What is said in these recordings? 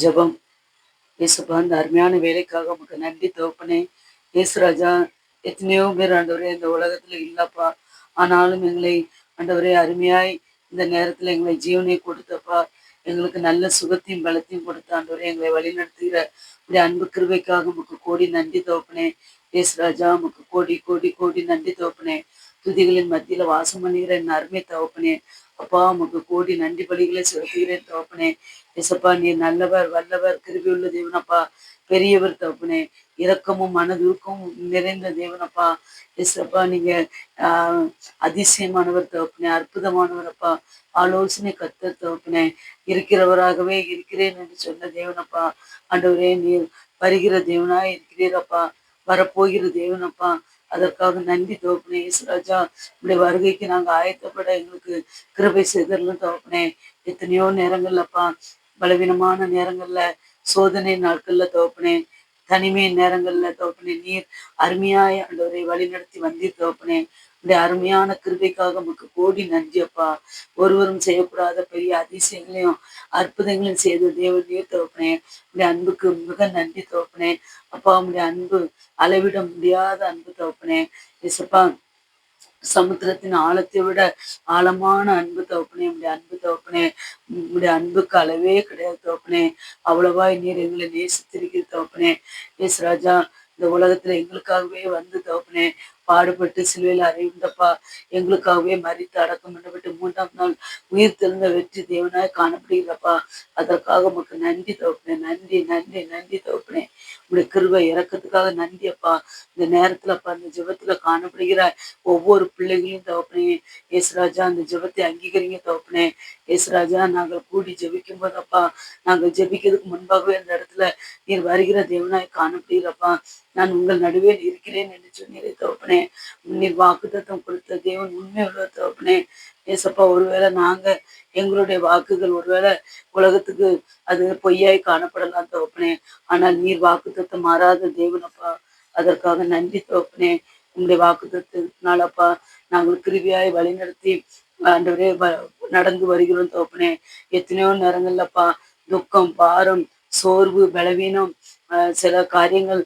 ஜெபம். இயேசுப்பா, இந்த அருமையான வேலைக்காக உமக்கு நன்றி தகப்பனே. இயேசுராஜா, எத்தனையோ பேர் ஆண்டவரே இந்த உலகத்துல இல்லப்பா. ஆனாலும் எங்களை ஆண்டவரே அருமையாய் இந்த நேரத்துல எங்களை ஜீவனை கொடுத்தப்பா. எங்களுக்கு நல்ல சுகத்தையும் பலத்தையும் கொடுத்த ஆண்டவரே எங்களை வழிநடத்துகிற உடைய அன்பு கிருபைக்காக உமக்கு கோடி நன்றி தகப்பனே. இயேசுராஜா, உமக்கு கோடி கோடி கோடி நன்றி தகப்பனே. துதிகளின் மத்தியில வாசம் பண்ணுகிற என் அருமை தகப்பனே. அப்பா, உமக்கு கோடி நன்றி பலிகளை செலுத்துகிறேன் தகப்பனே. இயேசப்பா, நீர் நல்லவர், வல்லவர், கிருபையுள்ள தேவனப்பா. பெரியவர் தகப்பனே. இரக்கமும் மனதுருக்கமும் நிறைந்த தேவனப்பா. இயேசப்பா, நீங்க ஆஹ் அதிசயமானவர் தகப்பனே, அற்புதமானவர் அப்பா. ஆலோசனை கர்த்தர் தகப்பனே. இருக்கிறவராகவே இருக்கிறேன் என்று சொன்ன தேவனப்பா. ஆண்டவரே, நீர் வருகிற தேவனாய் இருக்கிறீரப்பா. வரப்போகிற தேவனப்பா. அதற்காக நன்றி தகப்பனே. இயேசுராஜா, உடைய வருகைக்கு நாங்க ஆயத்தப்பட எங்களுக்கு கிருபை செய்தரலும் தகப்பனே. எத்தனையோ நேரங்கள்லப்பா, பலவீனமான நேரங்கள்ல, சோதனை நாட்கள்ல தகப்பனே, தனிமை நேரங்கள்ல தகப்பனே, நீர் அருமையாய் ஆண்டவரை வழிநடத்தி வந்தீர் தகப்பனே. உடைய அருமையான கிருபைக்காக நமக்கு கோடி நன்றி அப்பா. ஒருவரும் செய்யக்கூடாத பெரிய அதிசயங்களையும் அற்புதங்களையும் செய்த தேவன் நீர் தகப்பனே. உடைய அன்புக்கு மிக நன்றி தகப்பனே. அப்பா, உடைய அன்பு அளவிட முடியாத அன்பு தகப்பனே. இயேசப்பா, சமுத்திரத்தின் ஆழத்தை விட ஆழமான அன்பு தகப்பனே. உடைய அன்பு தகப்பனே. உடைய அன்புக்கு அளவே கிடையாது தகப்பனே. அவ்வளவாய் நீர் எங்களை நேசித்திருக்கிற தகப்பனே. ராஜா, இந்த உலகத்துல எங்களுக்காகவே வந்து தகப்பனே பாடுபட்டு சிலுவையில் அறையுண்டப்பா. எங்களுக்காகவே மரித்து அடக்கம் பண்ணப்பட்டு 3ஆம் நாள் உயிர் தெழுந்த வெற்றி தேவனாய் காணப்படுகிறப்பா. அதற்காக உமக்கு நன்றி தகப்பனே. நன்றி நன்றி நன்றி தகப்பனே. உடைய கிருபை இறக்கத்துக்காக நன்றி அப்பா. இந்த நேரத்துல அப்பா, இந்த ஜெபத்துல காணப்படுகிற ஒவ்வொரு பிள்ளைகளையும் தகப்பனே. இயேசுராஜா, அந்த ஜெபத்தை அங்கீகரிங்க தகப்பனே. இயேசுராஜா, நாங்கள் கூடி ஜெபிக்கும் போதப்பா, நாங்கள் ஜெபிக்கிறதுக்கு முன்பாகவே அந்த இடத்துல நீர் வருகிற தேவனாய் காணப்படுகிறப்பா. நான் உங்கள் நடுவே இருக்கிறேன் என்று சொன்னீரே தகப்பனே. நீர் வாக்குத்தத்தம் கொடுத்த தேவன் உண்மை உள்ள தகப்பனே. ஏசப்பா, ஒருவேளை நாங்க எங்களுடைய வாக்குகள் ஒருவேளை உலகத்துக்கு அது பொய்யாய் காணப்படலாம் தகப்பனே. ஆனால் நீர் வாக்குத்தத்தம் மாறாத தேவனப்பா. அதற்காக நன்றி தகப்பனே. உங்களுடைய வாக்குத்தத்தினாலப்பா நாங்கள் கிருபியாய் வழிநடத்தி ஆண்டவரே நடந்து வருகிறோம் தகப்பனே. எத்தனையோ நேரங்கள்லப்பா துக்கம், பாரம், சோர்வு, பலவீனம், சில காரியங்கள்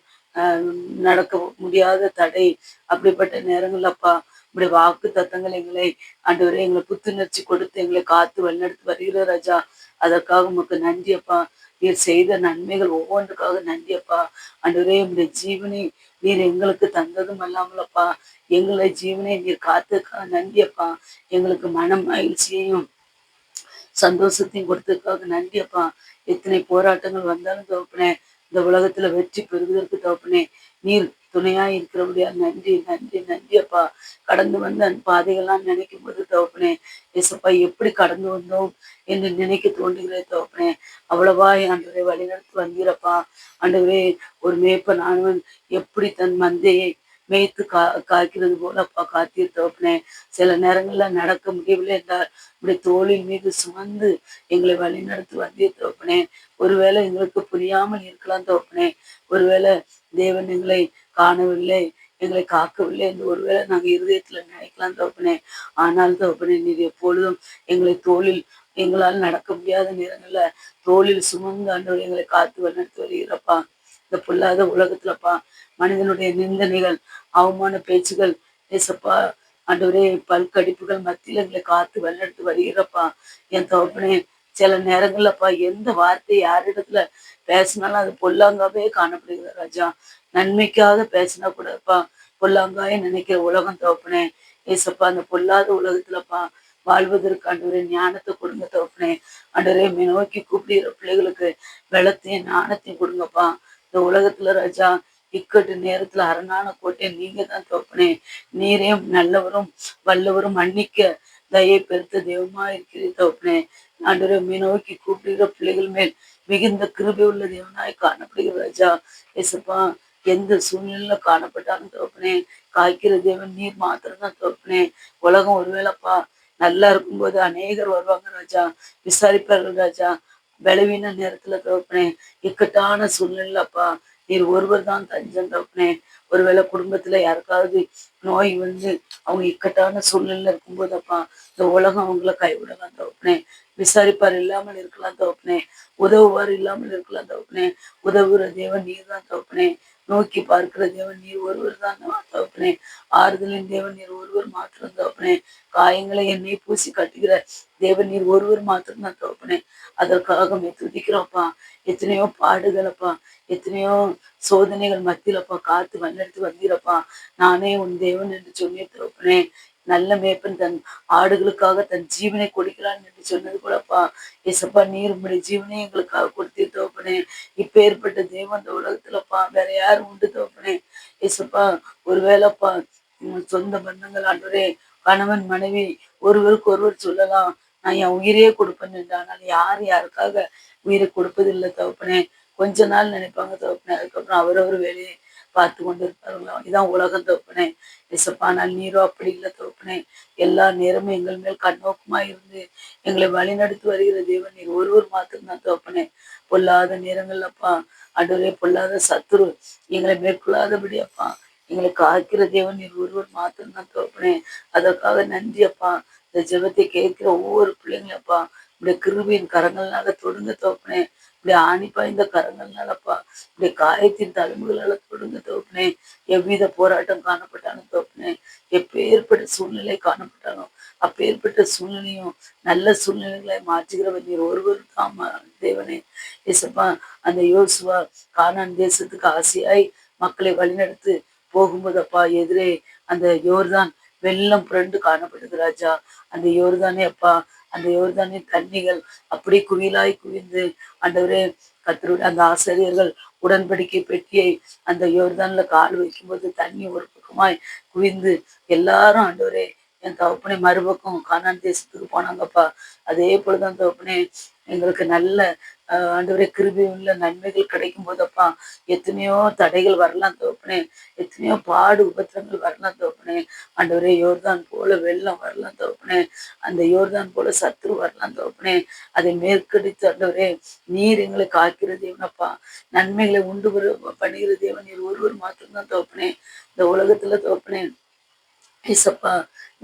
நடக்க முடியாத தடை, அப்படிப்பட்ட நேரங்கள்லப்பா இப்படி வாக்கு தத்தங்கள் எங்களை ஆண்டவரே எங்களை புத்துணர்ச்சி கொடுத்து எங்களை காத்து வழிநடத்தி வருகிற ராஜா. அதற்காக உமக்கு நன்றி அப்பா. நீர் செய்த நன்மைகள் ஒவ்வொன்றுக்காக நன்றி அப்பா. ஆண்டவரே, உடைய ஜீவனை நீர் எங்களுக்கு தந்ததும் அல்லாமலப்பா, எங்களை ஜீவனை நீர் காத்துக்காக நன்றி அப்பா. எங்களுக்கு மனம் மகிழ்ச்சியையும் சந்தோஷத்தையும் கொடுத்ததுக்காக நன்றி அப்பா. எத்தனை போராட்டங்கள் வந்தாலும் தகப்பனே, இந்த உலகத்துல வெற்றி பெறுவதற்கு தகப்பனே நீர் துணையா இருக்கிறபடியா நன்றி நன்றி நன்றி அப்பா. கடந்து வந்த அந்த பாதைகள்லாம் நினைக்கும் போது தகப்பனே, ஏசப்பா எப்படி கடந்து வந்தோம் என்று நினைக்க தோன்றுகிறே தகப்பனே. அவ்வளவா ஆண்டவரை வழிநடத்தி வந்தீரப்பா. ஆண்டவரே, ஒரு மேய்ப்பன் ஆனவன் எப்படி தன் மந்தையை மேய்த்து காக்கிறது போல அப்பா காத்தீர் தகப்பனே. சில நேரங்கள்ல நடக்க முடியவில்லை என்றால் இப்படி தோளின் மீது சுமந்து எங்களை வழி நடத்தி வந்தே தகப்பனே. ஒருவேளை எங்களுக்கு புரியாமல் இருக்கலாம் தகப்பனே. ஒருவேளை தேவன் எங்களை காணவில்லை, எங்களை காக்கவில்லை என்று ஒருவேளை நாங்கள் இருதயத்துல நினைக்கலாம் தகப்பனே. ஆனால் தகப்பனே, நீர் எப்பொழுதும் எங்களை தோளில் எங்களால் நடக்க முடியாத நேரங்கள்ல தோளில் சுமந்து ஆண்டவர் எங்களை காத்து வழிநடத்தி வருகிறப்பா. இந்த பொல்லாத உலகத்துலப்பா மனிதனுடைய நிந்தனைகள், அவமான பேச்சுகள், ஏசப்பா ஆண்டவரே பல்கடிப்புகள் மத்தியில எங்களை காத்து வழிநடத்தி வருகிறப்பா. என் தகப்பனே, சில நேரங்கள்லப்பா எந்த வார்த்தை யாரிடத்துல பேசினாலும் அது பொல்லாங்காவே காணப்படுகிற ராஜா. நன்மைக்காக பேசினா கூடப்பா பொல்லாங்காயே நினைக்கிற உலகம் தகப்பனே. ஏசப்பா, அந்த பொல்லாத உலகத்துலப்பா வாழ்வதற்கு ஆண்டவரே ஞானத்தை கொடுங்க தகப்பனே. ஆண்டவரே, நோக்கி கூப்பிடுகிற பிள்ளைகளுக்கு வெள்ளத்தையும் ஞானத்தையும் கொடுங்கப்பா. இந்த உலகத்துல ராஜா இக்கட்டு நேரத்துல அரணான கோட்டை நீங்க தான் தகப்பனே. நீரே நல்லவரும் வல்லவரும் மன்னிக்க தயை பெருத்த தெய்வமா இருக்கிறீர் தகப்பனே. ஆண்டவரை நோக்கி கூப்பிடுகிற பிள்ளைகள் மேல் மிகுந்த கிருபை உள்ள தேவனாய் காணப்படுகிற ராஜா. ஏசப்பா, எந்த சூழ்நிலையில காணப்பட்டாலும் தகப்பனே, காய்க்கிற தேவன் நீர் மாத்திரம் தான் தகப்பனே. உலகம் ஒருவேளைப்பா நல்லா இருக்கும்போது அநேகர் வருவாங்க ராஜா, விசாரிப்பார்கள் ராஜா. பலவீன நேரத்துல தகப்பனே, இக்கட்டான சூழ்நிலைப்பா நீர் ஒருவர் தான் தஞ்சம் தகப்பனே. ஒருவேளை குடும்பத்துல யாருக்காவது நோய் வந்து அவங்க இக்கட்டான சூழ்நிலையில இருக்கும்போதப்பா இந்த உலகம் அவங்கள கைவிடலாம் தகப்பனே. விசாரிப்பார் இல்லாமல் இருக்கலாம் தகப்பனே. உதவுவார் இல்லாமல் இருக்கலாம் தகப்பனே. உதவுகிற தேவன் நீர் தான் தகப்பனே. நோக்கி பார்க்கிற தேவன் நீர் ஒருவர் தான் தகப்பனே. ஆறுதலின் தேவன் நீர் ஒருவர் மாத்திரம் தகப்பனே. காயங்களை எண்ணெய் பூசி கட்டுகிற தேவன் நீர் ஒருவர் மாத்திரம் தான் தகப்பனே. அதற்காக துதிக்கிறோம்ப்பா. எத்தனையோ பாடுகளப்பா, எத்தனையோ சோதனைகள் மத்தியிலப்பா காத்து வல்லெடுத்து வந்தீரப்பா. நானே உன் தேவன் என்று சொன்னீர் தகப்பனே. நல்ல மேய்ப்பன் தன் ஆடுகளுக்காக தன் ஜீவனை கொடுக்கிறான் என்று சொன்னது போலப்பா. ஏசப்பா நீர் உங்களுடைய ஜீவனை எங்களுக்காக கொடுத்தீர் தகப்பனே. இப்ப ஏற்பட்ட தேவன் இந்த உலகத்துலப்பா வேற யாரும் உண்டு தகப்பனே. ஏசப்பா ஒருவேளைப்பா சொந்த பந்தங்கள் ஆண்டவரே, கணவன் மனைவி ஒருவருக்கு ஒருவர் சொல்லலாம், நான் என் உயிரையே கொடுப்பேன் என்று. ஆனால் யார் யாருக்காக உயிரை கொடுப்பதில்லை தகப்பனே. கொஞ்ச நாள் நினைப்பாங்க தகப்பனே, அதுக்கப்புறம் அவரவர் வேலையை பார்த்து கொண்டு இருப்பார்களாம். இதான் உலகம் தகப்பனே. ஏசப்பா ஆனால் நீரோ அப்படி இல்லை தகப்பனே. எல்லா நேரமும் எங்கள் மேல் கண்ணோக்கமா இருந்து எங்களை வழிநடத்தி வருகிற தேவன் நீர் ஒருவர் மாத்திரம்தான் தகப்பனே. பொல்லாத நேரங்கள்லப்பா ஆண்டவரே, பொல்லாத சத்துரு எங்களை மேற்கொள்ளாதபடி அப்பா எங்களை காக்கிற தேவன் நீர் ஒருவர் மாத்திரம்தான் தகப்பனே. அதற்காக நன்றி அப்பா. இந்த ஜெபத்தை கேட்கிற ஒவ்வொரு பிள்ளைங்களப்பா இப்படி கிருபையின் கரங்கள்னால தொடுங்க தகப்பனே. இப்படி ஆணி பாய்ந்த கரங்கள்னாலப்பா இப்படி காயத்தின் தலைமுகளால தொடுங்க தகப்பனே. எவ்வித போராட்டம் காணப்பட்டாலும் தகப்பனே, எப்பேற்பட்ட சூழ்நிலை காணப்பட்டாலும் அப்பேற்பட்ட சூழ்நிலையும் நல்ல சூழ்நிலைகளை மாற்றுகிறவர் நீர் ஒருவர் தான் தேவனே. ஏசப்பா அந்த யோசுவா கானான் தேசத்துக்கு ஆசையாய் மக்களை வழிநடத்து போகும்போதப்பா எதிரே அந்த யோர்தான் வெள்ளம் புரண்டு காணப்படுது ராஜா. அந்த யோர்தானே அப்பா, அந்த யோர்தானின் தண்ணிகள் அப்படி குவியலாய் குவிந்து ஆண்டவரே, கர்த்தருடைய அந்த ஆசிரியர்கள் உடன்படிக்கை பெட்டியை அந்த யோர்தான்ல கால் வைக்கும்போது தண்ணி ஒரு பக்கமாய் குவிந்து எல்லாரும் ஆண்டவரே என் தகப்பனை மறுபக்கம் கானான் தேசத்துக்கு போனாங்கப்பா. அதே போலதான் தகப்பனே எங்களுக்கு நல்ல ஆண்டவரே கிருபை உள்ள நன்மைகள் கிடைக்கும் போதப்பா எத்தனையோ தடைகள் வரலாம் தகப்பனே. எத்தனையோ பாடு உபத்திரங்கள் வரலாம் தகப்பனே. ஆண்டவரே யோர்தான் போல வெள்ளம் வரலாம் தகப்பனே. அந்த யோர்தான் போல சத்துரு வரலாம் தகப்பனே. அதை மேற்கடித்து ஆண்டவரே நீர் எங்களை காக்கிற தேவனப்பா. நன்மைகளை உண்டு பண்ணுகிற தேவன் நீர் ஒருவர் மாத்திரம்தான் தகப்பனே. இந்த உலகத்துல தகப்பனே ஏசப்பா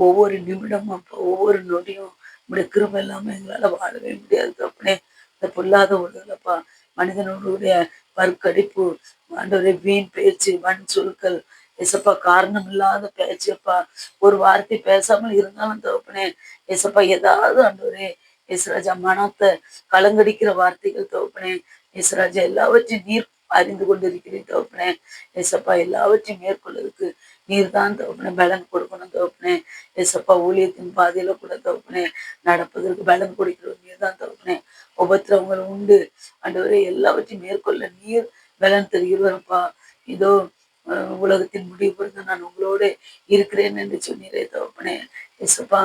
ஒவ்வொரு நிமிடமும் அப்பா ஒவ்வொரு நொடியும் இப்படி கிருபை இல்லாம எங்களால வாழவே முடியாது தகப்பனே. இந்த பொல்லாத உலகப்பா மனிதனுடைய வற்கடிப்பு ஆண்டவரே வீண் பேச்சு வன் சொற்கள் ஏசப்பா காரணம் இல்லாத பேச்சப்பா. ஒரு வார்த்தை பேசாமல் இருந்தாலும் தகப்பனே ஏசப்பா ஏதாவது ஆண்டவரே இயேசுராஜா மனத்தை கலங்கடிக்கிற வார்த்தைகள் தகப்பனே. இயேசுராஜா எல்லாவற்றையும் நீர் அறிந்து கொண்டிருக்கிறேன் தகப்பனே. ஏசப்பா எல்லாவற்றையும் மேற்கொள்வதற்கு நீர் தான் தகப்பனே பலன் கொடுக்கணும் தகப்பனே. ஏசப்பா ஊழியத்தின் பாதையில கூட தகப்பனே நடப்பதற்கு பலன் கொடுக்கிறது நீர் தான் தகப்பனே. உபத்திரவங்கள் உண்டு ஆண்டவரே, எல்லாவற்றையும் மேற்கொள்ள நீர் பலன் தருகிறவரப்பா. இதோ உலகத்தின் முடிவு பொறுத்து நான் உங்களோட இருக்கிறேன் என்று சொன்னீரே தகப்பனே. ஏசப்பா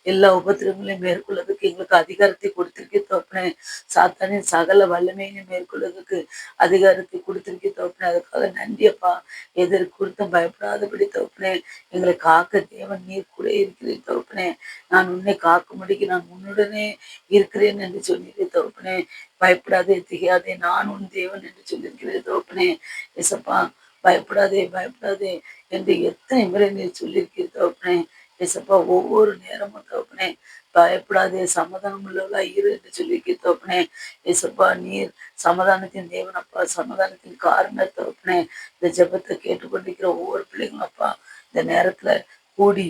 எல்லா உபத்திரங்களையும் மேற்கொள்வதற்கு எங்களுக்கு அதிகாரத்தை கொடுத்திருக்கே தகப்பனே. சாத்தானின் சகல வல்லமையும் மேற்கொள்வதற்கு அதிகாரத்தை கொடுத்திருக்கே தகப்பனே. அதுக்காக நன்றியப்பா. எதற்கு கொடுத்தும் பயப்படாதபடி தகப்பனே எங்களை காக்க தேவன் நீர் கூட இருக்கிறேன் தகப்பனே. நான் உன்னை காக்கும்படிக்கு நான் உன்னுடனே இருக்கிறேன் என்று சொன்னீரே தகப்பனே. பயப்படாதே திகையாதே நான் உன் தேவன் என்று சொல்லியிருக்கிறேன் தகப்பனே. எசப்பா பயப்படாதே பயப்படாதே என்று எத்தனை முறை நீர் சொல்லியிருக்கிறேன் தகப்பனே. ஏசப்பா ஒவ்வொரு நேரமும் தகப்பனே பயப்படாதே சமாதானம் உள்ளவளா இரு என்று சொல்லியிருக்க தகப்பனே. ஏசப்பா நீர் சமாதானத்தின் தேவனப்பா, சமாதானத்தின் காரண தகப்பனே. இந்த ஜெபத்தை கேட்டுக்கொண்டிருக்கிற ஒவ்வொரு பிள்ளைங்களும் அப்பா இந்த நேரத்துல கூடி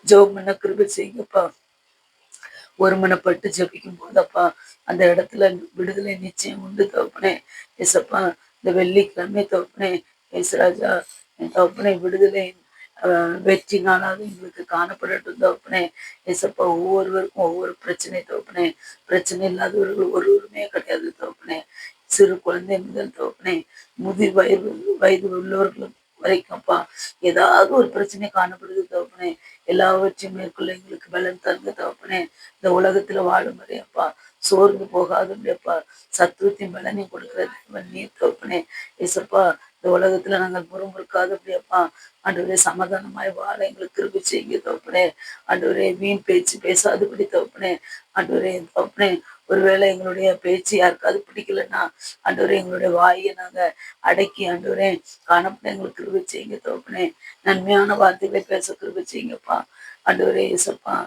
ஜெபம் பண்ண கிருபை செய்யுங்கப்பா. ஒருமனப்பட்டு ஜபிக்கும் போதப்பா அந்த இடத்துல விடுதலை நிச்சயம் உண்டு தகப்பனே. ஏசப்பா இந்த வெள்ளிக்கிழமை தகப்பனே ஏசுராஜா என் தகப்பனே விடுதலை வெற்றி நாளாக எங்களுக்கு காணப்படட்டும் தகப்பனே. ஏசப்பா ஒவ்வொருவருக்கும் ஒவ்வொரு பிரச்சனை தகப்பனே. பிரச்சனை இல்லாதவர்கள் ஒருவருமே கிடையாது தகப்பனே. சிறு குழந்தை முதல் தகப்பனே முதிர் வயது உள்ளவர்களும் வரைக்கும்ப்பா ஏதாவது ஒரு பிரச்சனை காணப்படுது தகப்பனே. எல்லாவற்றையும் மேற்கொள்ள எங்களுக்கு பலன் தங்க தகப்பனே. இந்த உலகத்துல வாழும் வரையப்பா சோர்ந்து போகாதுப்பா சத்துவத்தின் பலனை கொடுக்கிற தேவன் நீர் தகப்பனே. ஏசப்பா இந்த உலகத்துல நாங்கள் முறுமுறுக்காதபடியப்பா ஆண்டவரே சமாதானமாய் வாழ எங்களுக்கு கிருபை செய்யுங்க தகப்பனே. ஆண்டவரே வீண் பேச்சு பேசாதபடி தகப்பனே. ஆண்டவரே தகப்பனே ஒருவேளை எங்களுடைய பேச்சு யாருக்காவது பிடிக்கலன்னா ஆண்டவரே எங்களுடைய வாயை நாங்க அடக்கி ஆண்டவரே காணப்பட எங்களுக்கு கிருபை செய்யுங்க தகப்பனே. நன்மையான வார்த்தைகளை பேச கிருபை செய்யுங்கப்பா. ஆண்டவரே இயேசப்பா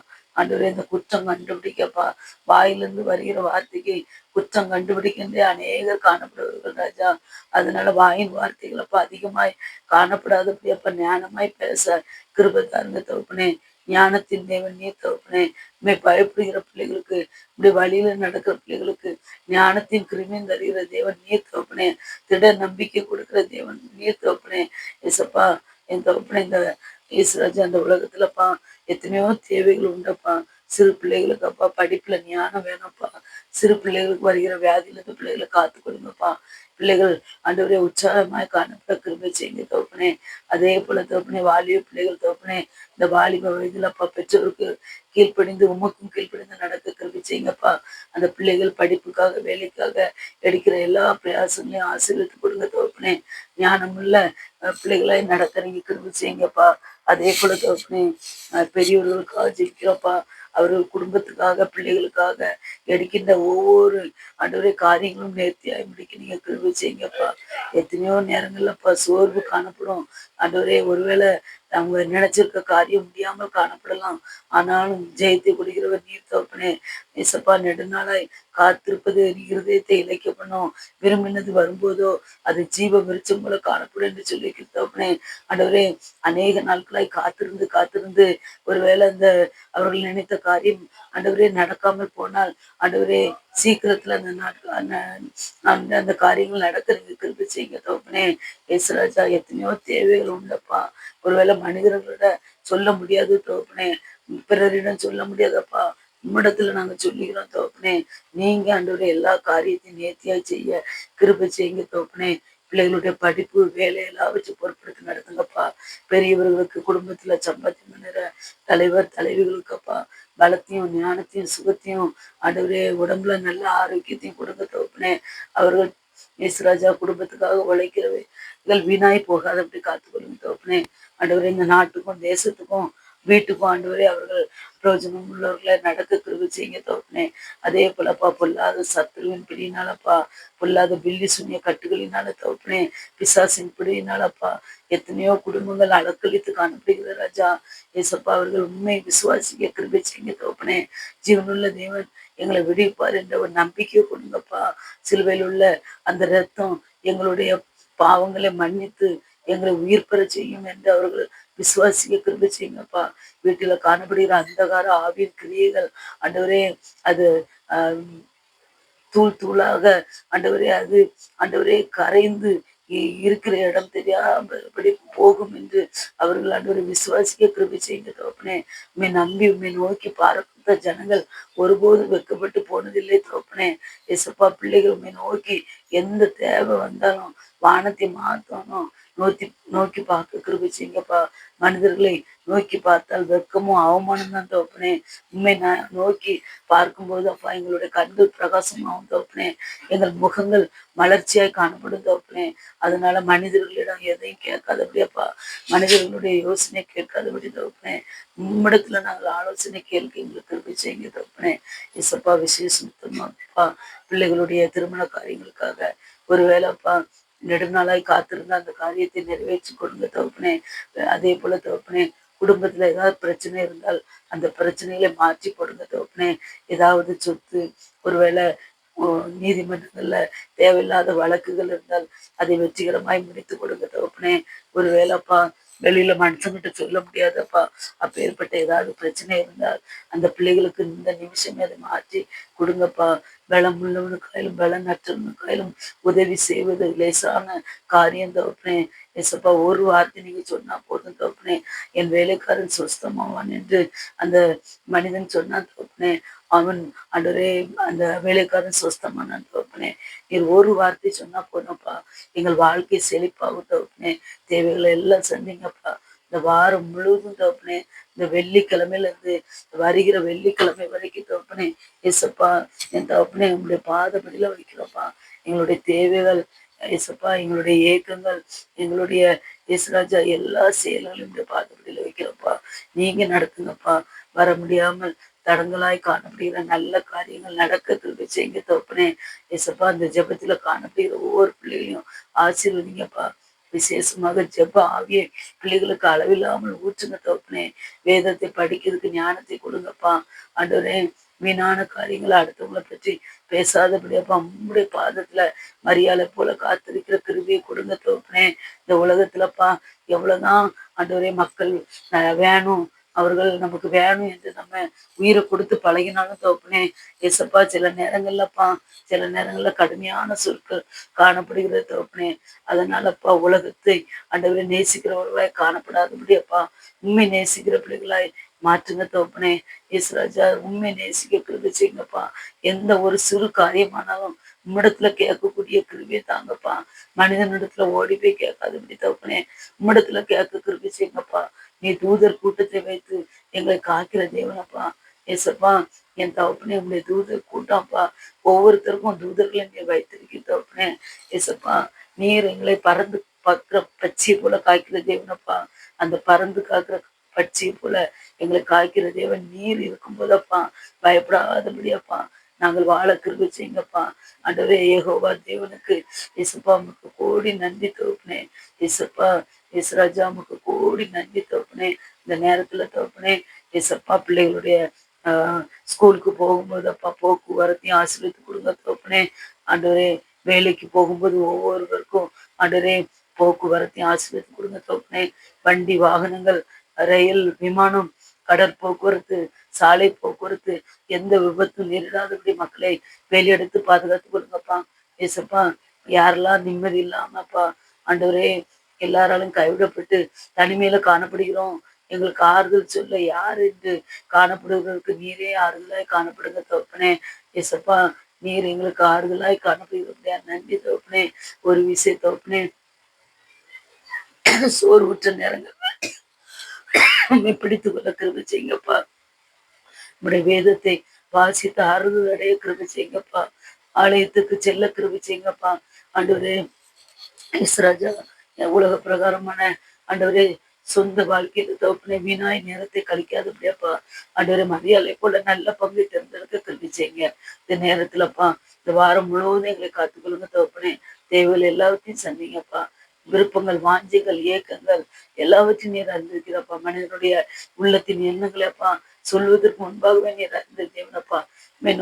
ஆண்டவரே இந்த குற்றம் கண்டுபிடிக்கப்பா, வாயிலிருந்து வருகிற வார்த்தைக்கு குற்றம் கண்டுபிடிக்கின்றே அநேகர் காணப்படுவார்கள் ராஜா. அதனால வாயின் வார்த்தைகள் அப்ப அதிகமாய் காணப்படாதபடி அப்ப ஞானமாய் பேச கிருபை தாருங்க தகப்பனே. ஞானத்தின் தேவன் நீர் தகப்பனே. உம்மை பயப்படுகிற பிள்ளைகளுக்கு, இப்படி வழியில நடக்கிற பிள்ளைகளுக்கு ஞானத்தின் கிருமியும் தருகிற தேவன் நீர் தகப்பனே. திட நம்பிக்கை கொடுக்கிற தேவன் நீர் தகப்பனே. ஏசப்பா, என் தகப்பனே, இந்த இயேசுராஜா அந்த உலகத்துலப்பா எத்தனையோ தேவைகள் உண்டப்பா. சிறு பிள்ளைகளுக்கு அப்பா படிப்புல ஞானம் வேணும்ப்பா. சிறு பிள்ளைகளுக்கு வருகிற வியாதியில இருந்து பிள்ளைகளை காத்து கொடுங்கப்பா. பிள்ளைகள் ஆண்டவரே உற்சாகமாய் காணப்பட கிருபை செய்யுங்க தகப்பனே. அதே போல தகப்பனே, வாலிப பிள்ளைகள் தகப்பனே, இந்த வாலிப வயதிலப்பா பெற்றோருக்கு கீழ்ப்படிந்து உமக்கும் கீழ்ப்படிந்து நடக்க கிருபை செய்யுங்கப்பா. அந்த பிள்ளைகள் படிப்புக்காக வேலைக்காக எடுக்கிற எல்லா பிரயாசங்களையும் ஆசீர்வதித்து கொடுங்க தகப்பனே. ஞானமுள்ள பிள்ளைகளாய் நடக்க நீங்க கிருபை செய்யுங்கப்பா. அதே போல தகப்பனே, பெரியவர்களுக்காக ஜெபிக்கிறோப்பா. அவர்கள் குடும்பத்துக்காக பிள்ளைகளுக்காக எடுக்கின்ற ஒவ்வொரு ஆண்டவரே காரியங்களும் நேர்த்தியாய் முடிக்க நீங்க கிருபை செய்யுங்கப்பா. எத்தனையோ நேரங்கள்லப்பா சோர்வு காணப்படும் ஆண்டவரே. ஒருவேளை அவங்க நினைச்சிருக்க காரியம் முடியாமல் காணப்படலாம். ஆனாலும் ஜெயத்தை கொடுக்கிறவர் நீர் தகப்பனே. ஏசப்பா, நெடுநாளாய் காத்திருப்பது நீ இருதயத்தை இழைக்க பண்ணும். விரும்பினது வரும்போதோ அது ஜீவ விருட்சம் போல காணப்படும் என்று சொல்லி தகப்பனே. ஆண்டவரே, அநேக நாட்களாய் காத்திருந்து காத்திருந்து ஒருவேளை அந்த அவர்கள் நினைத்த காரியம் ஆண்டவரே நடக்காமல் போனால், ஆண்டவரே சீக்கிரத்துல அந்த நாட்கள் அந்த அந்த காரியங்கள் நடக்கிறதுக்கு கிருபை செய்யுங்க தகப்பனே. இயேசுராஜா, எத்தனையோ தேவைகள் உண்டப்பா. ஒருவேளை மனிதர்களோட சொல்ல முடியாது தகப்பனே, பிறரிடம் சொல்ல முடியாதப்பா. உம்மிடத்துல நாங்க சொல்லிக்கிறோம் தகப்பனே. நீங்க ஆண்டவரே எல்லா காரியத்தையும் நேர்த்தியாய் செய்ய கிருபை செய்யுங்க தகப்பனே. பிள்ளைகளுடைய படிப்பு வேலையெல்லாம் வச்சு பொறுப்படுத்தி நடத்துங்கப்பா. பெரியவர்களுக்கு குடும்பத்துல சம்பாத்தியம் பண்ணுற தலைவர் தலைவிகளுக்கப்பா பலத்தையும் ஞானத்தையும் சுகத்தையும் ஆண்டவரே உடம்புல நல்ல ஆரோக்கியத்தையும் கொடுங்க தகப்பனே. அவர்கள் இயேசுராஜா குடும்பத்துக்காக உழைக்கிறவர்கள் வீணாய் போகாதபடி காத்துக்கொள்ளுங்க தகப்பனே. ஆண்டவரே, இந்த நாட்டுக்கும் தேசத்துக்கும் வீட்டுக்கும் ஆண்டவரே அவர்கள் பிரயோஜனம் உள்ளவர்களை நடக்க கிருபை செய்யுங்க தகப்பனே. அதே போலப்பா பொல்லாத சத்துருவின் பிடியினாலப்பா, பொல்லாத பில்லி சுனிய கட்டுகளினால தகப்பனே, பிசாசின் பிடியினாலப்பா எத்தனையோ குடும்பங்கள் அலக்களித்து காணப்படுகிற ராஜா. ஏசப்பா, அவர்கள் உண்மை விசுவாசிக்க கிருபை செய்யுங்க தகப்பனே. ஜீவனுள்ள தேவன் எங்களை விடுவிப்பார் என்ற ஒரு நம்பிக்கையை கொடுங்கப்பா. சிலுவையில் உள்ள அந்த ரத்தம் எங்களுடைய பாவங்களை மன்னித்து எங்களை உயிர் பெற செய்யும் என்று அவர்கள் விசுவாசிக்க கிருபை செய்யுங்கப்பா. வீட்டுல காணப்படுகிற அந்தகார ஆவியின் கிரியைகள் ஆண்டவரே, அது ஆஹ் தூள் தூளாக ஆண்டவரே அது ஆண்டவரே கரைந்து இருக்கிற இடம் தெரியாதபடி போகும் என்று அவர்கள் ஆண்டவரை விசுவாசிக்க கிருபை செய்யுங்க தகப்பனே. உண்மை நம்பி உண்மை நோக்கி பார்த்த ஜனங்கள் ஒருபோதும் வெட்கப்பட்டு போனதில்லை தகப்பனே. எசப்பா, பிள்ளைகள் உண்மை நோக்கி எந்த தேவை வந்தாலும் வானத்தை மாத்தணும் நோக்கி நோக்கி பார்க்க கிருபை செய்யுங்கப்பா. மனிதர்களை நோக்கி பார்த்தால் வெட்கமும் அவமானம் தான் தகப்பனே. உண்மை நோக்கி பார்க்கும்போது அப்பா எங்களுடைய கண்கள் பிரகாசமாகும் தகப்பனே. எங்கள் முகங்கள் மலர்ச்சியாய் காணப்படும் தகப்பனே. அதனால மனிதர்களிடம் எதையும் கேட்காதபடி அப்பா, மனிதர்களுடைய யோசனை கேட்காதபடி தகப்பனே, உம்மிடத்துல நாங்கள் ஆலோசனை கேட்க எங்களுக்கு கிருபை செய்யுங்க தகப்பனே. இசப்பா, விசேஷமாப்பா பிள்ளைகளுடைய திருமண காரியங்களுக்காக ஒருவேளைப்பா நெடுநாளாய் காத்திருந்த அந்த காரியத்தை நிறைவேற்றி கொடுங்க தகப்பனே. அதே போல தகப்பனே, குடும்பத்துல ஏதாவது பிரச்சனை இருந்தால் அந்த பிரச்சனைகளை மாற்றி போடுங்க தகப்பனே. ஏதாவது சொத்து ஒருவேளை நீதிமன்றங்கள்ல தேவையில்லாத வழக்குகள் இருந்தால் அதை வெற்றிகரமாய் முடித்து கொடுங்க தகப்பனே. ஒரு வேலைப்பா வெளியில மனுஷங்கிட்ட சொல்ல முடியாதப்பா, அப்பேற்பட்ட ஏதாவது பிரச்சனை இருந்தால் அந்த பிள்ளைகளுக்கு இந்த நிமிஷமே அதை மாற்றி கொடுங்கப்பா. பலம் உள்ளவனுக்காயிலும் பலம் நற்றவனுக்காயிலும் உதவி செய்வது லேசான காரியம் தகப்பனே. ஏசப்பா, ஒரு வார்த்தை நீங்க சொன்னா போதும் தகப்பனே, என் வேலைக்காரன் சொஸ்தமாவான் என்று அந்த மனிதன் சொன்னான் தகப்பனே. அவன் ஆண்டவரே அந்த வேலைக்காரன் சொஸ்தமானான் தகப்பனே. நீர் ஒரு வார்த்தை சொன்னா போதும்ப்பா, எங்கள் வாழ்க்கை செழிப்பாகும் தகப்பனே. தேவைகளை எல்லாம் சந்திங்கப்பா. இந்த வாரம் முழுவதும் தகப்பனே, இந்த வெள்ளிக்கிழமையில இருந்து வருகிற வெள்ளிக்கிழமை வரைக்கும் தகப்பனே, ஏசப்பா என் தகப்பனே உங்களுடைய பாதப்படியில வைக்கிறோம்ப்பா. எங்களுடைய தேவைகள் ஏசப்பா, எங்களுடைய ஏக்கங்கள், எங்களுடைய இயேசுராஜா எல்லா செயல்களையும் பாதப்படியில வைக்கிறோம்ப்பா. நீங்க நடத்துங்கப்பா. வர முடியாமல் தடங்களாய் காணப்படுகிற நல்ல காரியங்கள் நடக்க கிருபை செய்யுங்க தகப்பனே. ஏசப்பா, அந்த ஜெபத்துல காணப்படுகிற ஒவ்வொரு பிள்ளைகளையும் ஆசீர்வதிங்கப்பா. விசேஷமாக ஜெப ஆவியை பிள்ளைகளுக்கு அளவில்லாமல் ஊற்றுங்க தகப்பனே. வேதத்தை படிக்கிறதுக்கு ஞானத்தை கொடுங்கப்பா. ஆண்டவரே, வீணான காரியங்களை அடுத்தவங்களை பற்றி பேசாதபடியாப்பா உம்முடைய பாதத்துல மரியாதை போல காத்திருக்கிற கிருபையை கொடுங்க தகப்பனே. இந்த உலகத்துலப்பா எவ்வளவுதான் ஆண்டவரே மக்கள் வேணும், அவர்கள் நமக்கு வேணும் என்று நம்ம உயிரை கொடுத்து பழகினாலும் தகப்பனே, ஏசப்பா சில நேரங்கள்லப்பா, சில நேரங்கள்ல கடுமையான சொற்கள் காணப்படுகிறது தகப்பனே. அதனாலப்பா உலகத்தை ஆண்டவரை நேசிக்கிறவர்களாய் காணப்படாதபடி அப்பா உண்மை நேசிக்கிற பிள்ளைகளாய் மாற்றுங்க தகப்பனே. இயேசுராஜா, உண்மை நேசிக்க கிருபை செய்யுங்கப்பா. எந்த ஒரு சிறு காரியமானாலும் உம்மிடத்துல கேட்கக்கூடிய கிருபையை தாங்கப்பா. மனிதனிடத்துல ஓடி போய் கேட்காதபடி தகப்பனே, உம்மிடத்துல கேட்க கிருபை செய்யுங்கப்பா. நீ தூதர் கூட்டத்தை வைத்து எங்களை காக்கிற தேவனப்பா. ஏசப்பா, என் தகப்பனே, உங்களுடைய தூதர் கூட்டம்ப்பா. ஒவ்வொருத்தருக்கும் தூதர்களை நீர் வைத்திருக்க தகப்பனே. ஏசப்பா, நீர் எங்களை பறந்து பார்க்கிற பட்சியை போல காய்க்கிற தேவனப்பா. அந்த பறந்து காக்கிற பட்சியை போல எங்களை காய்க்கிற தேவன் நீர் இருக்கும்போதப்பா பயப்படாதபடியப்பா நாங்கள் வாழ கிருபை செய்யுங்கப்பா. ஆண்டவரே, யெகோவா தேவனுக்கு இயேசுப்பா உமக்கு கோடி நன்றி தகப்பனே. இயேசப்பா, இயேசுராஜா உமக்கு கோடி நன்றி தகப்பனே. இந்த நேரத்துல தகப்பனே, இயேசப்பா பிள்ளைகளுடைய ஸ்கூலுக்கு போகும்போது அப்பா போக்குவரத்தையும் ஆசீர்வதித்து கொடுங்க தகப்பனே. ஆண்டவரே, வேலைக்கு போகும்போது ஒவ்வொருவருக்கும் ஆண்டவரே போக்குவரத்தையும் ஆசீர்வதித்து கொடுங்க தகப்பனே. வண்டி வாகனங்கள், ரயில், விமானம், கடற்போக்குவரத்து, சாலை போக்குவரத்து, எந்த விபத்தும் நேரிடாதபடி மக்களை வேலையெடுத்து பாதுகாத்து கொடுங்கப்பா. ஏசப்பா, யாரெல்லாம் நிம்மதி இல்லாமப்பா ஆண்டவரே எல்லாராலும் கைவிடப்பட்டு தனிமையில காணப்படுகிறோம், எங்களுக்கு ஆறுதல் சொல்ல யார் என்று காணப்படுவதற்கு நீரே ஆறுதலாய் காணப்படுங்க தகப்பனே. ஏசப்பா, நீர் எங்களுக்கு ஆறுதலாய் காணப்படுகிறோம். நன்றி தகப்பனே. ஒரு விஷயம் தகப்பனே, சோர்வுற்ற நேரங்கள் உண்மை பிடித்து கொள்ள கிருபை செய்யுங்கப்பா. உடைய வேதத்தை வாசித்து ஆறுதல் அடைய கிருபை செய்யுங்கப்பா. ஆலயத்துக்கு செல்ல கிருபை செய்யுங்கப்பா. ஆண்டவரே இஸ்ராஜா, உலக பிரகாரமான ஆண்டவரே சொந்த வாழ்க்கையில தகப்பனே வீணாய் நேரத்தை கழிக்காதபடியாப்பா. ஆண்டவரே, மரியாதை போல நல்ல பங்கை தேர்ந்தெடுக்க கிருபை செய்யுங்க. இந்த நேரத்துலப்பா இந்த வாரம் முழுவதும் எங்களை காத்துக்கொள்ளுங்க தகப்பனே. தேவைகள் எல்லாத்தையும் சந்திங்கப்பா. விருப்பங்கள், வாஞ்சைகள், ஏக்கங்கள் எல்லாவற்றையும் நீர் அறிந்திருக்கிறப்பா. மனிதனுடைய உள்ளத்தின் எண்ணங்களப்பா சொல்வதற்கு முன்பாகவே நீர் அறிந்த தேவனப்பா.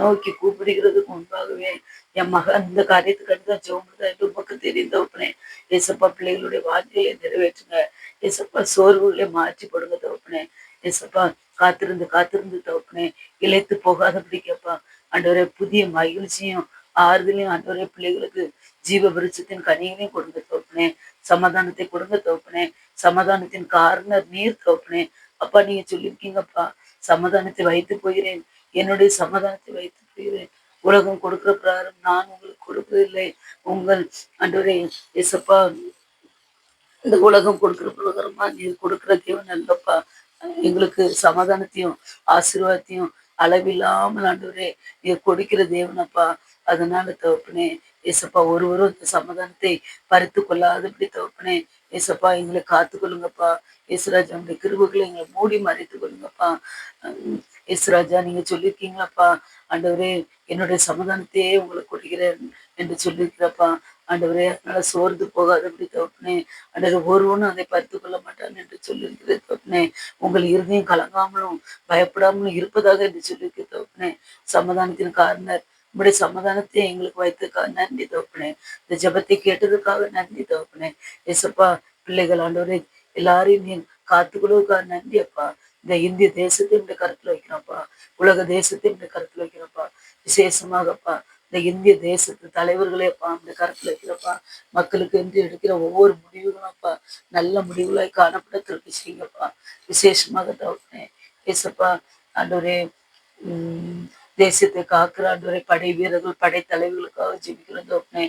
நோக்கி கூப்பிடுகிறதுக்கு முன்பாகவே என் மகன் இந்த காரியத்துக்கு தான் ஜெபம் என்று உமக்கு தெரியும் தகப்பனே. ஏசப்பா, பிள்ளைகளுடைய வாஞ்சையை நிறைவேற்றுங்க. ஏசப்பா, சோர்வுகளை மாற்றி போடுங்க தகப்பனே. ஏசப்பா, காத்திருந்து காத்திருந்து தகப்பனே இழைத்து போகாதபடிக்கப்பா. ஆண்டவரே, புதிய மகிழ்ச்சியும் ஆறுதலையும் ஆண்டவரே பிள்ளைகளுக்கு ஜீவ விருட்சத்தின் கனிகளையும் கொடுங்க தகப்பனே. சமாதானத்தை கொடுங்க தகப்பனே. சமாதானத்தின் காரணர் நீர் தகப்பனே. அப்பா, நீங்க சொல்லியிருக்கீங்கப்பா, சமாதானத்தை வைத்து போகிறேன், என்னுடைய சமாதானத்தை வைத்து போகிறேன், உலகம் கொடுக்கிற பிரகாரம் நான் உங்களுக்கு கொடுப்பதில்லை. உங்கள் ஆண்டவரே இயேசப்பா, இந்த உலகம் கொடுக்கிற பிரகாரமா நீ கொடுக்கிற தேவன் அல்லப்பா. எங்களுக்கு சமாதானத்தையும் ஆசீர்வாதத்தையும் அளவில்லாமல் ஆண்டவரே நீ கொடுக்கிற தேவனப்பா. அதனால தகப்பனே, ஏசப்பா, ஒருவரும் இந்த சமாதானத்தை பறித்து கொள்ளாதபடி தகப்பனே, ஏசப்பா எங்களை காத்து கொள்ளுங்கப்பா. இயேசுராஜா, உங்களுடைய கிருபைகளை எங்களை மூடி மறைத்து கொள்ளுங்கப்பா. இயேசுராஜா, நீங்க சொல்லியிருக்கீங்களாப்பா ஆண்டவரே, என்னுடைய சமாதானத்தையே உங்களுக்கு கொடுக்கிறேன் என்று சொல்லியிருக்கிறப்பா. ஆண்டவரே, அதனால சோர்ந்து போகாதபடி தகப்பனே. ஆண்டவரே, ஒருவனும் அதை பறித்து கொள்ள மாட்டான் என்று சொல்லியிருக்கிறது தகப்பனே. உங்கள் இருதயம் கலங்காமலும் பயப்படாமலும் இருப்பதாக என்று சொல்லியிருக்க தகப்பனே. சமாதானத்தின் காரணர் உங்களுடைய சமாதானத்தை எங்களுக்கு வைத்ததுக்காக நன்றி தகப்பனே. இந்த ஜெபத்தை கேட்டதுக்காக நன்றி தகப்பனே. ஏசப்பா, பிள்ளைகள் ஆண்டவரே எல்லாரையும் நீ காத்துக்கொள்வதற்காக நன்றி அப்பா. இந்த இந்திய தேசத்தை இந்த கருத்துல வைக்கிறோம்ப்பா. உலக தேசத்தை இந்த கருத்துல வைக்கிறப்பா. விசேஷமாகப்பா இந்த இந்திய தேசத்து தலைவர்களே அப்பா இந்த கருத்துல வைக்கிறப்பா. மக்களுக்கு என்று எடுக்கிற ஒவ்வொரு முடிவுகளும்ப்பா நல்ல முடிவுகளாய் காணப்பட திருப்பி செய்யுங்கப்பா. விசேஷமாக தகப்பனே. ஏசப்பா, ஆண்டவரே, தேசத்தை காக்கிற ஆண்டவரே படை வீரர்கள், படை தலைவர்களுக்காக ஜெபிக்கிறோம் தகப்பனே.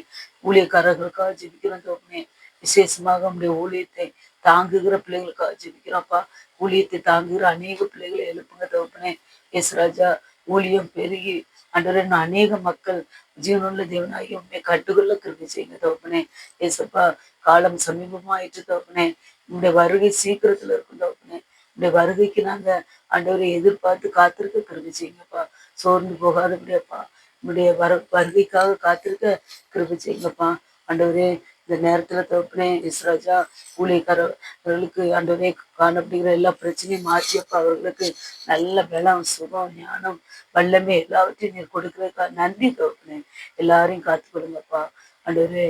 ஊழியக்காரர்களுக்காக ஜெபிக்கிறோம் தகப்பனே. விசேஷமாக உங்களுடைய ஊழியத்தை தாங்குகிற பிள்ளைகளுக்காக ஜெபிக்கிறோம்ப்பா. ஊழியத்தை தாங்குகிற அநேக பிள்ளைகளை எழுப்புங்க தகப்பனே. இயேசுராஜா, ஊழியம் பெருகி ஆண்டவரே அநேக மக்கள் ஜீவனுள்ள தேவனாகி உண்மை கட்டுக்குள்ள கிருபை செய்யுங்க தகப்பனே. ஏசப்பா, காலம் சமீபமாயிற்று தகப்பனே. உங்களுடைய வருகை சீக்கிரத்துல இருக்கும் தகப்பனே. உங்களுடைய வருகைக்கு நாங்க ஆண்டவரை எதிர்பார்த்து காத்திருக்க கிருபை செய்யுங்கப்பா. சோர்ந்து போகாதபடியாப்பா உங்களுடைய வருகைக்காக காத்திருக்க கிருபை செய்யுங்கப்பா. ஆண்டவரே, இந்த நேரத்துல தகப்பனே இஸ்ராஜா ஊழியக்காரர்களுக்கு ஆண்டவரே காணப்படுகிற எல்லா பிரச்சனையும் மாற்றியப்பா அவர்களுக்கு நல்ல பலம், சுகம், ஞானம், வல்லமை எல்லாவற்றையும் நீர் கொடுக்கிறதுக்கா நன்றி தகப்பனே. எல்லாரையும் காத்துக்கொள்ளுங்கப்பா ஆண்டவரே.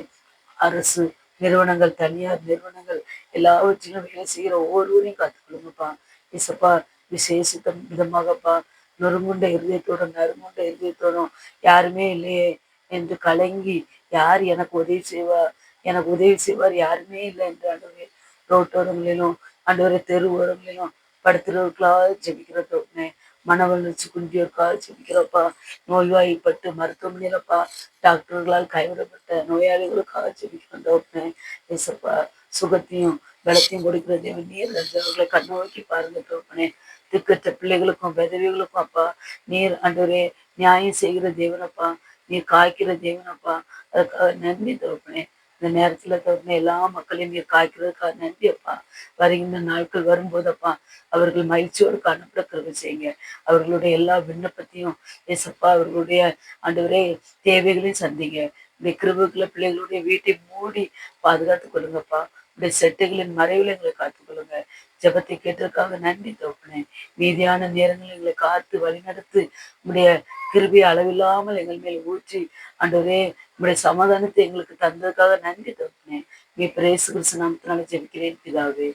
அரசு நிறுவனங்கள், தனியார் நிறுவனங்கள் எல்லாவற்றிலும் வேலை செய்கிற ஒவ்வொருவரையும் காத்துக்கொள்ளுங்கப்பா. இசப்பா விசேஷித்த விதமாகப்பா நொறுங்குண்ட இருதயத்தோடும் நறுங்குண்ட இருதயத்தோடும் யாருமே இல்லையே என்று கலங்கி, யார் எனக்கு உதவி செய்வார், எனக்கு உதவி செய்வார் யாருமே இல்லை என்று ஆண்டவரே ரோட்டோரங்களிலும் ஆண்டவரே தெரு ஓரங்களிலும் படுத்துறவர்களாக ஜெபிக்கிறதோடனே மன வளர்ச்சி குன்றியோருக்காக ஜெபிக்கிறப்பா. நோய்வாய்ப்பட்டு மருத்துவமனையிலப்பா டாக்டர்களால் கைவிடப்பட்ட நோயாளிகளுக்காக ஜெபிக்கிறோம். ஏசப்பா சுகத்தையும் பலத்தையும் கொடுக்கிற தேவன் நீர் அவர்களை கண்ணோக்கி பாருங்க தோப்பனே. திக்கற்ற பிள்ளைகளுக்கும் விதவைகளுக்கும் அப்பா நீர் ஆண்டவரே நியாயம் செய்கிற தேவனப்பா, நீர் காய்க்கிற தேவனப்பா. அதுக்காக நன்றி தோப்பனே. இந்த நேரத்துல தோப்பனே எல்லா மக்களையும் நீர் காய்க்கிறதுக்காக நன்றி அப்பா. வருகின்ற நாட்கள் வரும்போதப்பா அவர்கள் மகிழ்ச்சியோடு காணப்பட கிருபை செய்யுங்க. அவர்களுடைய எல்லா விண்ணப்பத்தையும் ஏசப்பா அவர்களுடைய ஆண்டவரே தேவைகளையும் சந்திங்க. இந்த கிருபைக்குள்ள பிள்ளைகளுடைய வீட்டை மூடி பாதுகாத்துக் கொள்ளுங்கப்பா. உடைய செட்டுகளின் மறைவில் எங்களை காத்துக்கொள்ளுங்க. ஜெபத்தை கேட்டதற்காக நன்றி தகப்பனே. மீதியான நேரங்களில் எங்களை காத்து வழிநடத்து. உடைய கிருபை அளவில்லாமல் எங்கள் மேல் ஊற்றி ஆண்டவரே உடைய சமாதானத்தை எங்களுக்கு தந்ததுக்காக நன்றி தகப்பனே. நீ பிரேசு கிறிஸ்து நாமத்தினால ஜெபிக்கிறேன் பிதாவே.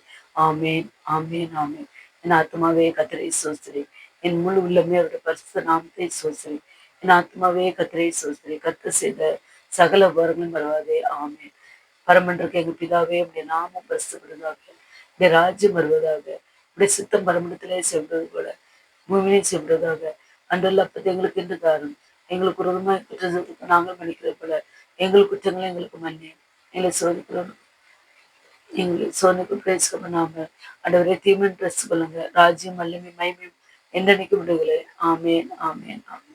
ஆமேன், ஆமேன், ஆமேன். என் ஆத்மாவே கர்த்தரை ஸ்தோத்திரி. என் முழு உள்ளமே அவருடைய பரிசுத்த நாமத்தை ஸ்தோத்திரி. என் ஆத்மாவே கர்த்தரை ஸ்தோத்திரி. கர்த்தர் செய்த சகல உபகாரங்களும் மறவாதே. ஆமேன். பரமன்றிருக்க எங்கள் பிதாவே உடைய நாமம் பரிசுத்தப்படுவதாக, உடைய ராஜ்யம் வருவதாக, உடைய சித்தம் பரமண்டத்திலே செல்வது போல பூமியிலே செல்வதாக. அன்றெல்லாம் அப்பத்தை எங்களுக்கு என்று தாரும். எங்களுக்கு உருவமாய் குற்றத்திற்கு நாங்கள் மன்னிக்கிறது போல எங்கள் குற்றங்களை எங்களுக்கு மன்னி. எங்களை சோதிக்கிறோம், எங்களை சோதனைக்கு பிரவேசிக்க பண்ணாம ஆண்டவரே தீமன் பிரஸ் கொள்ளுங்க. ராஜ்யம் வல்லமை மகிமையும் என்றென்னைக்கும் விடுதலை. ஆமேன், ஆமேன், ஆமேன்.